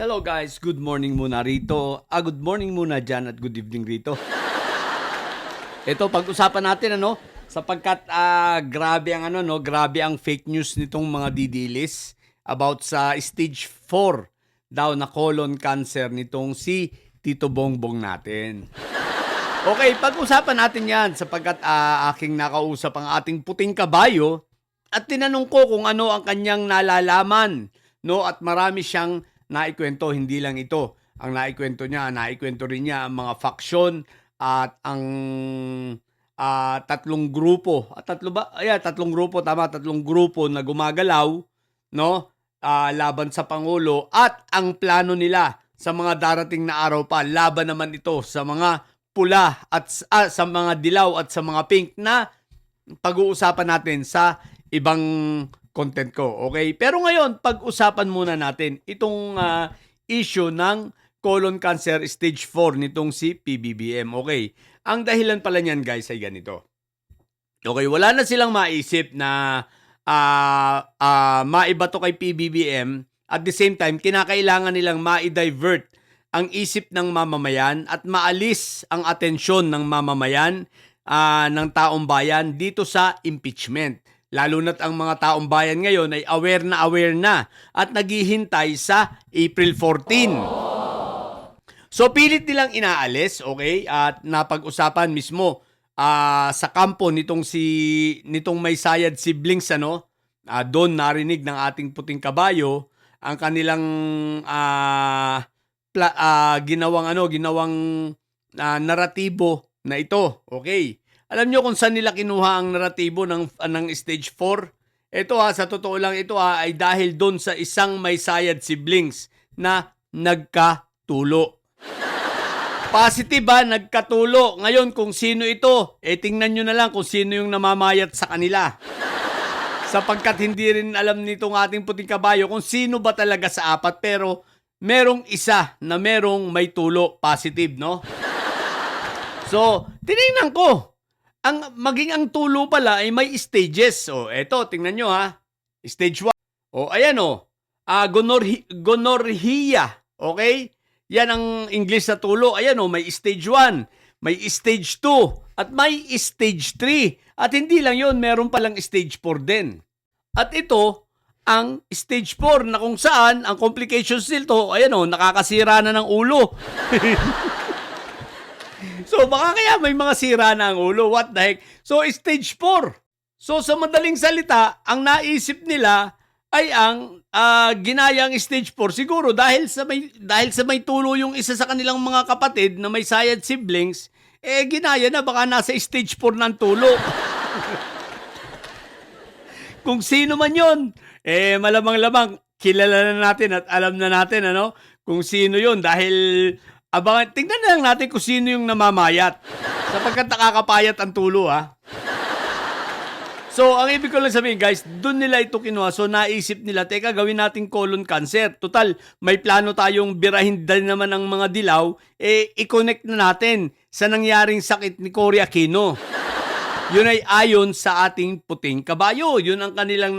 Hello guys, good morning muna rito. Good morning muna dyan at good evening rito. Ito, pag-usapan natin sapagkat grabe ang grabe ang fake news nitong mga didilis about sa stage 4 daw na colon cancer nitong si Tito Bongbong natin. Okay, pag-usapan natin 'yan sapagkat aking nakausap ang ating puting kabayo at tinanong ko kung ano ang kanyang nalalaman, at marami siyang naikwento, hindi lang ito. Ang naikwento rin niya ang mga faksyon at ang tatlong grupo. Tatlong grupo, tama, tatlong grupo na gumagalaw, laban sa Pangulo at ang plano nila sa mga darating na araw pa. Laban naman ito sa mga pula at sa mga dilaw at sa mga pink na pag-uusapan natin sa ibang content ko. Okay? Pero ngayon, pag-usapan muna natin itong issue ng colon cancer stage 4 nitong si PBBM. Okay? Ang dahilan pala niyan, guys, ay ganito. Okay, wala na silang maisip na maiba to kay PBBM. At the same time, kinakailangan nilang ma-divert ang isip ng mamamayan at maalis ang atensyon ng mamamayan ng taong bayan dito sa impeachment. Lalo na't ang mga taong bayan ngayon ay aware na at naghihintay sa April 14. So pilit nilang inaalis, okay? At napag-usapan mismo sa kampo nitong may sayad siblings, doon narinig ng ating puting kabayo ang kanilang ginawang naratibo na ito, okay? Alam nyo kung saan nila kinuha ang naratibo ng stage 4? Ito sa totoo lang ito ay dahil doon sa isang may sayad siblings na nagkatulo. Positive nagkatulo. Ngayon kung sino ito, tingnan nyo na lang kung sino yung namamayat sa kanila. Sapagkat hindi rin alam nitong ating puting kabayo kung sino ba talaga sa apat, pero merong isa na merong may tulo, positive, no? So, tinignan ko. Maging ang tulo pala ay may stages. O, eto, tingnan nyo Stage 1. O, ayan gonorrhea. Okay? Yan ang English na tulo. Ayan may stage 1, may stage 2, at may stage 3. At hindi lang yun, meron palang stage 4 din. At ito, ang stage 4 na kung saan, ang complications nito, nakakasira na ng ulo. So baka kaya may mga sira na ang ulo. What the heck? So stage 4. So sa madaling salita, ang naisip nila ay ang ginayang stage 4 siguro dahil sa may tulo yung isa sa kanilang mga kapatid na may sayad siblings, ginaya na baka nasa stage 4 ng tulo. Kung sino man 'yon, malamang-lamang kilala na natin at alam na natin kung sino 'yon dahil tingnan na lang natin kung sino yung namamayat. Sapagkat nakakapayat ang tulo, So, ang ibig ko lang sabihin, guys, doon nila ito kinuha. So, naisip nila, teka, gawin nating colon cancer. Total, may plano tayong birahin din naman ang mga dilaw. I-connect na natin sa nangyaring sakit ni Cory Aquino. Yun ay ayon sa ating puting kabayo. Yun ang kanilang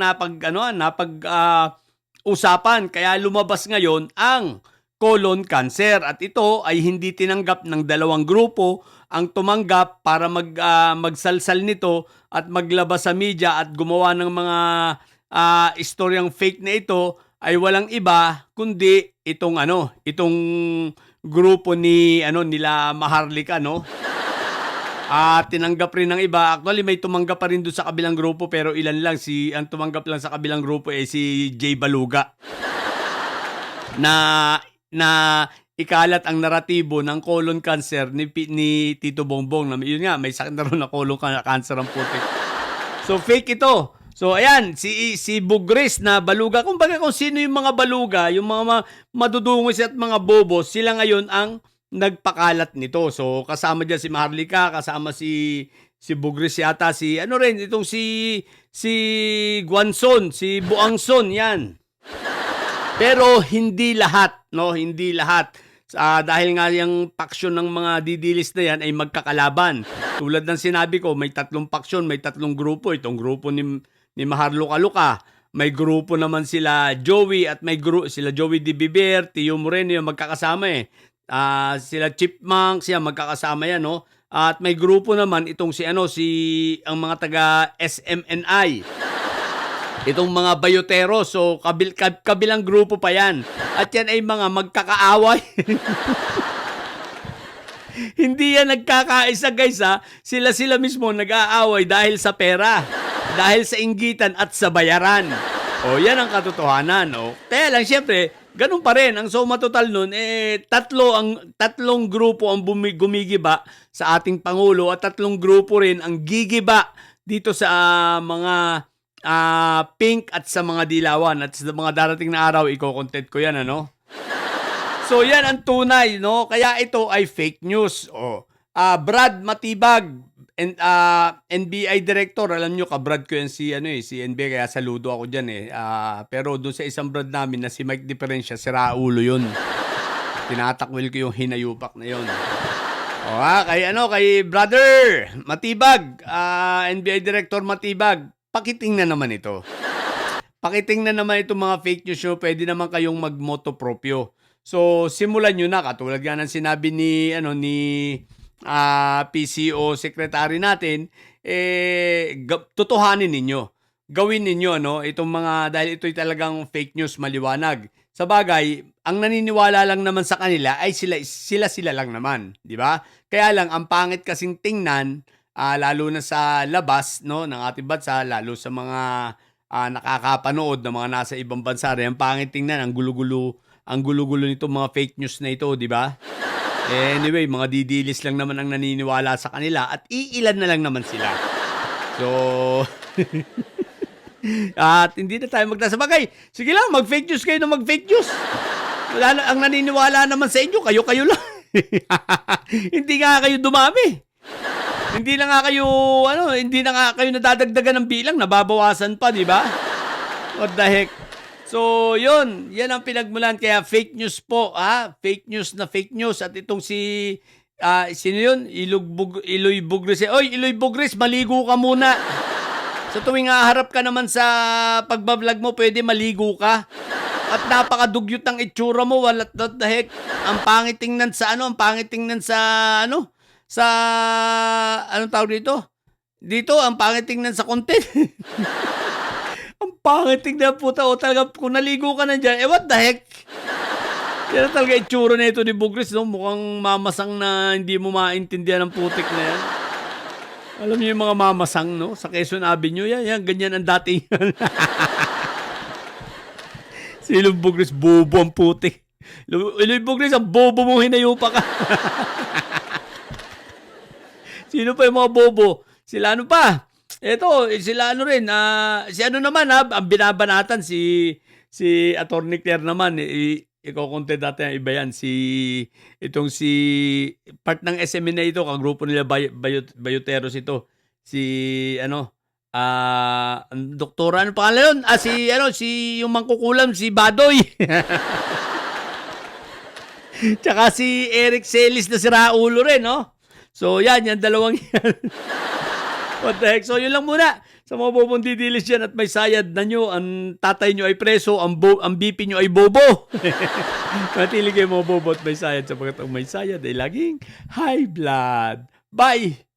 usapan. Kaya lumabas ngayon ang colon cancer. At ito ay hindi tinanggap ng dalawang grupo. Ang tumanggap para magsalsal nito at maglabas sa media at gumawa ng mga istoryang fake na ito ay walang iba kundi itong grupo nila Maharlika, tinanggap rin ng iba. Actually, may tumanggap pa rin doon sa kabilang grupo pero ilan lang. Ang tumanggap lang sa kabilang grupo ay si Jay Baluga. Na ikalat ang naratibo ng colon cancer ni Tito Bongbong. Yun nga, may sakit na rin na colon cancer ang putik. So, fake ito. So, ayan, si Bugris na baluga. Kung sino yung mga baluga, yung mga madudungis at mga bobos, sila ngayon ang nagpakalat nito. So, kasama dyan si Maharlika, kasama si Bugris yata, itong si Guanzon, si Buangson, yan. Pero hindi lahat, hindi lahat. Dahil nga yung paksyon ng mga didilis na yan ay magkakalaban. Tulad ng sinabi ko, may tatlong paksyon, may tatlong grupo. Itong grupo ni Maharlika, May grupo naman sila Joey at sila Joey De Viver, Tio Moreno, yung magkakasama eh. Sila Chipmunks, yan magkakasama yan, no? At may grupo naman itong ang mga taga SMNI. Itong mga bayotero, so kabilang grupo pa yan. At yan ay mga magkakaaway. Hindi yan nagkakaisa guys ha. Sila mismo nag-aaway dahil sa pera. Dahil sa inggitan at sa bayaran. O yan ang katotohanan. O. Kaya lang syempre, ganun pa rin. Ang suma total nun, tatlong grupo ang gumigiba sa ating Pangulo at tatlong grupo rin ang gigiba dito sa mga pink at sa mga dilawan. At sa mga darating na araw, i-content ko yan, ano? So, yan ang tunay, no? Kaya ito ay fake news. Brad Matibag, NBI Director. Alam nyo, kabrad ko yan si NBI, kaya saludo ako dyan eh. Pero doon sa isang brad namin na si Mike Diferensya, si Raulo yun. Tinatakwil ko yung hinayupak na yun. Kay brother Matibag, NBI Director Matibag, pakitingnan naman ito. Pakitingnan naman itong mga fake news nyo. Pwede naman kayong mag-moto proprio. So, simulan nyo na. Katulad nga ng sinabi ni PCO secretary natin, tutuhanin ninyo. Gawin ninyo, itong mga, dahil ito'y talagang fake news, maliwanag. Sa bagay, ang naniniwala lang naman sa kanila ay sila lang naman. Di ba? Kaya lang, ang pangit kasing tingnan, lalo na sa labas ng ating bansa, lalo sa mga nakakapanood ng mga nasa ibang bansa rin, ang pangit tingnan, ang gulo-gulo nitong mga fake news na ito, di ba? Anyway, mga didilis lang naman ang naniniwala sa kanila at iilan na lang naman sila. So, at hindi na tayo magtasabagay. Sige lang, mag-fake news kayo na mag-fake news. Ang naniniwala naman sa inyo, kayo lang. Hindi nga kayo dumami. Hindi na nga kayo nadadagdagan ng bilang, nababawasan pa, di ba? What the heck? So, yan ang pinagmulan. Kaya fake news po, fake news na fake news. At itong sino yun? Iloy Bugres. Oy, Iloy Bugres, maligo ka muna. Sa tuwing harap ka naman sa pagbablog mo, pwede maligo ka. At napakadugyot ang itsura mo, what the heck? Ang pangit tingnan sa anong tawag dito? Dito, ang pangit tingnan sa content. Ang pangit tingnan po talaga, kung naligo ka na dyan, what the heck? Yan talaga itsura na ito ni Bugres, no? Mukhang mamasang na hindi mo maintindihan ang putik na yan. Alam niyo yung mga mamasang, no? Sa Quezon Avenue, yan, ganyan ang datingan. Si Iloy Bugres, bobo ang putik. Iloy Bugres, ang bobo mo, hinayupa ka. Sino pa yung mga bobo? Sila pa? Ito, sila rin. Si naman ang binabanatan, si Attorney Claire naman. Iko-content natin ang iba yan. Part ng SMN na ito, kagrupo nila Bayoteros ito. Ang doktora, ano pangalan yun? Yung mangkukulam, si Badoy. Tsaka si Eric Celis na si Raulo rin, no? So, yan dalawang yan. What the heck? So, yun lang muna. Sa mga bobong didilis yan at may sayad na nyo, ang tatay nyo ay preso, ang BP nyo ay bobo. Matili kayo mga bobo at may sayad sapagkat ang may sayad ay laging high blood. Bye!